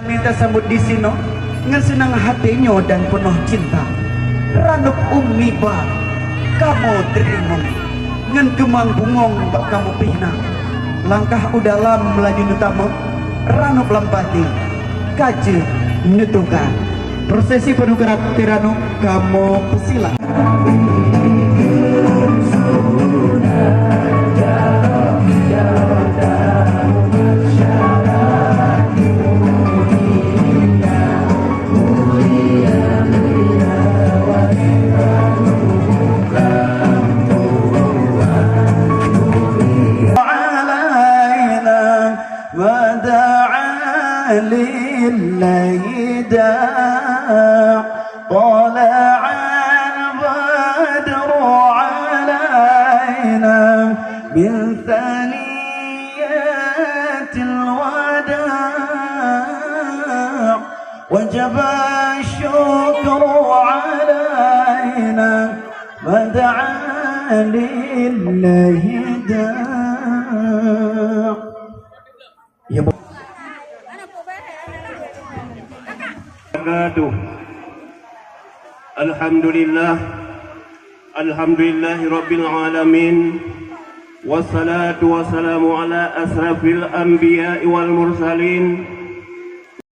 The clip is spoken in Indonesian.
minta sambut di sini ngan senang hatinya dan penuh cinta. Ranuk umi ba kamu terima ngan kemang bungong bak kamu pihna. Langkah udalam melaju nutamu ranuk lampati kaje nutuka. Prosesi penukaran tirano kamu pesila. لله داع طلع البدر علينا من ثنيات الوداع وجب الشكر علينا ودعا لله داع. Alhamdulillah, alhamdulillahi rabbil alamin, wassalatu wassalamu ala asrafil anbiya'i wal mursalin